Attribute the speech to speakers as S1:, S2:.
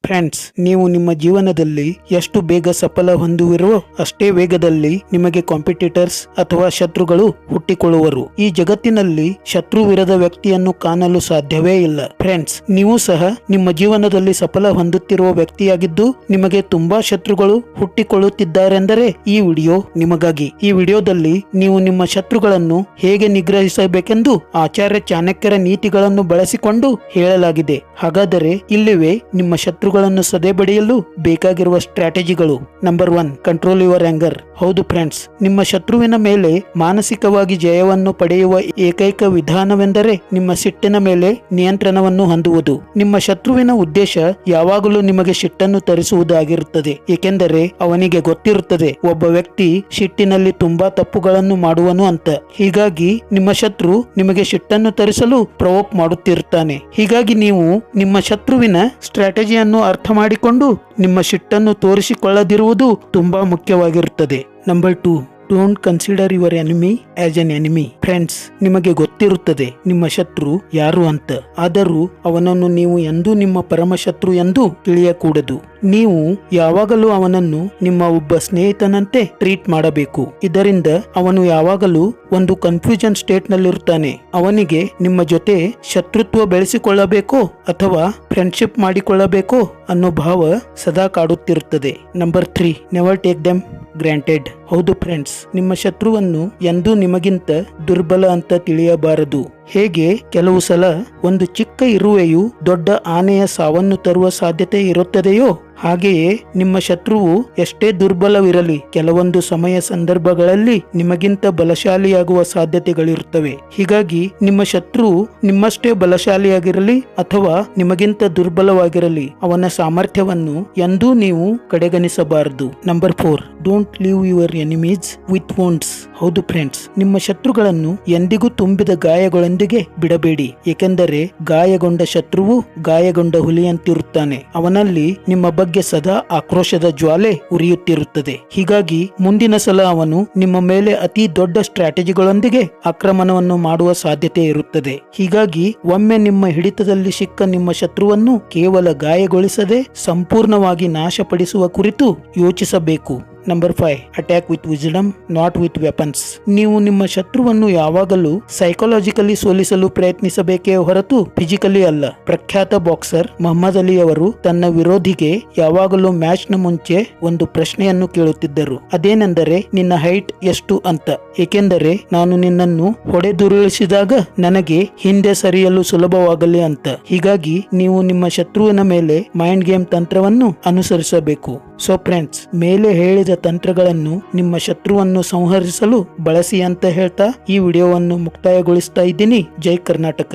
S1: Friends, ನೀವು ನಿಮ್ಮ ಜೀವನದಲ್ಲಿ ಎಷ್ಟು ಬೇಗ ಸಫಲ ಹೊಂದುವಿರೋ ಅಷ್ಟೇ ವೇಗದಲ್ಲಿ ನಿಮಗೆ ಕಾಂಪಿಟೇಟರ್ಸ್ ಅಥವಾ ಶತ್ರುಗಳು ಹುಟ್ಟಿಕೊಳ್ಳುವರು. ಈ ಜಗತ್ತಿನಲ್ಲಿ ಶತ್ರುವಿರದ ವ್ಯಕ್ತಿಯನ್ನು ಕಾಣಲು ಸಾಧ್ಯವೇ ಇಲ್ಲ. ಫ್ರೆಂಡ್ಸ್, ನೀವು ಸಹ ನಿಮ್ಮ ಜೀವನದಲ್ಲಿ ಸಫಲ ಹೊಂದುತ್ತಿರುವ ವ್ಯಕ್ತಿಯಾಗಿದ್ದು ನಿಮಗೆ ತುಂಬಾ ಶತ್ರುಗಳು ಹುಟ್ಟಿಕೊಳ್ಳುತ್ತಿದ್ದಾರೆಂದರೆ ಈ ವಿಡಿಯೋ ನಿಮಗಾಗಿ. ಈ ವಿಡಿಯೋದಲ್ಲಿ ನೀವು ನಿಮ್ಮ ಶತ್ರುಗಳನ್ನು ಹೇಗೆ ನಿಗ್ರಹಿಸಬೇಕೆಂದು ಆಚಾರ್ಯ ಚಾಣಕ್ಯರ ನೀತಿಗಳನ್ನು ಬಳಸಿಕೊಂಡು ಹೇಳಲಾಗಿದೆ. ಹಾಗಾದರೆ ಇಲ್ಲಿವೆ ನಿಮ್ಮ ಶತ್ರುಗಳನ್ನು ಸದೆಬಡಿಯಲು ಬೇಕಾಗಿರುವ ಸ್ಟ್ರಾಟಜಿಗಳು. Number 1, control your anger. ಹೌದು ಫ್ರೆಂಡ್ಸ್, ನಿಮ್ಮ ಶತ್ರುವಿನ ಮೇಲೆ ಮಾನಸಿಕವಾಗಿ ಜಯವನ್ನು ಪಡೆಯುವ ಏಕೈಕ ವಿಧಾನವೆಂದರೆ ನಿಮ್ಮ ಸಿಟ್ಟಿನ ಮೇಲೆ ನಿಯಂತ್ರಣವನ್ನು ಹೊಂದುವುದು. ನಿಮ್ಮ ಶತ್ರುವಿನ ಉದ್ದೇಶ ಯಾವಾಗಲೂ ನಿಮಗೆ ಸಿಟ್ಟನ್ನು ತರಿಸುವುದಾಗಿರುತ್ತದೆ. ಏಕೆಂದರೆ ಅವನಿಗೆ ಗೊತ್ತಿರುತ್ತದೆ ಒಬ್ಬ ವ್ಯಕ್ತಿ ಸಿಟ್ಟಿನಲ್ಲಿ ತುಂಬಾ ತಪ್ಪುಗಳನ್ನು ಮಾಡುವನು ಅಂತ. ಹೀಗಾಗಿ ನಿಮ್ಮ ಶತ್ರು ನಿಮಗೆ ಸಿಟ್ಟನ್ನು ತರಿಸಲು ಪ್ರವೋಕ್ ಮಾಡುತ್ತಿರುತ್ತಾನೆ. ಹೀಗಾಗಿ ನೀವು ನಿಮ್ಮ ಶತ್ರುವಿನ ಸ್ಟ್ರಾಟಜಿಯನ್ನು ಅರ್ಥ ಮಾಡಿಕೊಂಡು ನಿಮ್ಮ ಸಿಟ್ಟನ್ನು ತೋರಿಸಿಕೊಳ್ಳದಿರುವುದು ತುಂಬಾ ಮುಖ್ಯವಾಗಿರುತ್ತದೆ. Number 2, don't consider your enemy as N enemy. Friends, ನಿಮಗೆ ಗೊತ್ತಿರುತ್ತದೆ ನಿಮ್ಮ ಶತ್ರು ಯಾರು ಅಂತ. ಆದರೂ ಅವನನ್ನು ನೀವು ಎಂದೂ ನಿಮ್ಮ ಪರಮ ಶತ್ರು ಎಂದು ತಿಳಿಯಕೂಡದು. ನೀವು ಯಾವಾಗಲೂ ಅವನನ್ನು ನಿಮ್ಮ ಒಬ್ಬ ಸ್ನೇಹಿತನಂತೆ ಟ್ರೀಟ್ ಮಾಡಬೇಕು. ಇದರಿಂದ ಅವನು ಯಾವಾಗಲೂ ಒಂದು ಕನ್ಫ್ಯೂಷನ್ ಸ್ಟೇಟ್ ನಲ್ಲಿರುತ್ತಾನೆ. ಅವನಿಗೆ ನಿಮ್ಮ ಜೊತೆ ಶತ್ರುತ್ವ ಬೆಳೆಸಿಕೊಳ್ಳಬೇಕೋ ಅಥವಾ ಫ್ರೆಂಡ್ಶಿಪ್ ಮಾಡಿಕೊಳ್ಳಬೇಕೋ ಅನ್ನೋ ಭಾವ ಸದಾ ಕಾಡುತ್ತಿರುತ್ತದೆ. Number 3, never take them granted. ಹೌದು ಫ್ರೆಂಡ್ಸ್, ನಿಮ್ಮ ಶತ್ರುವನ್ನು ಎಂದೂ ನಿಮಗಿಂತ ದುರ್ಬಲ ಅಂತ ತಿಳಿಯಬಾರದು. ಹೇಗೆ ಕೆಲವು ಸಲ ಒಂದು ಚಿಕ್ಕ ಇರುವೆಯು ದೊಡ್ಡ ಆನೆಯ ಸಾವನ್ನು ತರುವ ಸಾಧ್ಯತೆ ಇರುತ್ತದೆಯೋ ಹಾಗೆಯೇ ನಿಮ್ಮ ಶತ್ರುವು ಎಷ್ಟೇ ದುರ್ಬಲವಿರಲಿ ಕೆಲವೊಂದು ಸಮಯ ಸಂದರ್ಭಗಳಲ್ಲಿ ನಿಮಗಿಂತ ಬಲಶಾಲಿಯಾಗುವ ಸಾಧ್ಯತೆಗಳಿರುತ್ತವೆ. ಹೀಗಾಗಿ ನಿಮ್ಮ ಶತ್ರುವು ನಿಮ್ಮಷ್ಟೇ ಬಲಶಾಲಿಯಾಗಿರಲಿ ಅಥವಾ ನಿಮಗಿಂತ ದುರ್ಬಲವಾಗಿರಲಿ ಅವನ ಸಾಮರ್ಥ್ಯವನ್ನು ಎಂದೂ ನೀವು ಕಡೆಗಣಿಸಬಾರದು. Number 4, don't leave your enemies with wounds. ಹೌದು ಫ್ರೆಂಡ್ಸ್, ನಿಮ್ಮ ಶತ್ರುಗಳನ್ನು ಎಂದಿಗೂ ತುಂಬಿದ ಗಾಯಗಳೊಂದಿಗೆ ಬಿಡಬೇಡಿ. ಏಕೆಂದರೆ ಗಾಯಗೊಂಡ ಶತ್ರುವು ಗಾಯಗೊಂಡ ಹುಲಿಯಂತಿರುತ್ತಾನೆ. ಅವನಲ್ಲಿ ನಿಮ್ಮ ಬಗ್ಗೆ ಸದಾ ಆಕ್ರೋಶದ ಜ್ವಾಲೆ ಉರಿಯುತ್ತಿರುತ್ತದೆ. ಹೀಗಾಗಿ ಮುಂದಿನ ಸಲ ಅವನು ನಿಮ್ಮ ಮೇಲೆ ಅತಿ ದೊಡ್ಡ ಸ್ಟ್ರಾಟಜಿಗಳೊಂದಿಗೆ ಆಕ್ರಮಣವನ್ನು ಮಾಡುವ ಸಾಧ್ಯತೆ ಇರುತ್ತದೆ. ಹೀಗಾಗಿ ಒಮ್ಮೆ ನಿಮ್ಮ ಹಿಡಿತದಲ್ಲಿ ಸಿಕ್ಕ ನಿಮ್ಮ ಶತ್ರುವನ್ನು ಕೇವಲ ಗಾಯಗೊಳಿಸದೆ ಸಂಪೂರ್ಣವಾಗಿ ನಾಶಪಡಿಸುವ ಕುರಿತು ಯೋಚಿಸಬೇಕು. Number 5, attack with wisdom not with weapons. ನೀವು ನಿಮ್ಮ ಶತ್ರುವನ್ನು ಯಾವಾಗಲೂ ಸೈಕಾಲಜಿಕಲಿ ಸೋಲಿಸಲು ಪ್ರಯತ್ನಿಸಬೇಕೇ ಹೊರತು ಫಿಸಿಕಲಿ ಅಲ್ಲ. ಪ್ರಖ್ಯಾತ ಬಾಕ್ಸರ್ ಮೊಹಮ್ಮದ್ ಅಲಿ ಅವರು ತನ್ನ ವಿರೋಧಿಗೆ ಯಾವಾಗಲೂ ಮ್ಯಾಚ್ ನ ಮುಂಚೆ ಒಂದು ಪ್ರಶ್ನೆಯನ್ನು ಕೇಳುತ್ತಿದ್ದರು. ಅದೇನೆಂದರೆ ನಿನ್ನ ಹೈಟ್ ಎಷ್ಟು ಅಂತ. ಏಕೆಂದರೆ ನಾನು ನಿನ್ನನ್ನು ಹೊಡೆದುರುಳಿಸಿದಾಗ ನನಗೆ ಹಿಂದೆ ಸರಿಯಲು ಸುಲಭವಾಗಲಿ ಅಂತ. ಹೀಗಾಗಿ ನೀವು ನಿಮ್ಮ ಶತ್ರುವಿನ ಮೇಲೆ ಮೈಂಡ್ ಗೇಮ್ ತಂತ್ರವನ್ನು ಅನುಸರಿಸಬೇಕು. ಸೊ ಫ್ರೆಂಡ್ಸ್, ಮೇಲೆ ಹೇಳಿದ ತಂತ್ರಗಳನ್ನು ನಿಮ್ಮ ಶತ್ರುವನ್ನು ಸಂಹರಿಸಲು ಬಳಸಿ ಅಂತ ಹೇಳ್ತಾ ಈ ವಿಡಿಯೋವನ್ನು ಮುಕ್ತಾಯಗೊಳಿಸ್ತಾ ಇದ್ದೀನಿ. ಜೈ ಕರ್ನಾಟಕ.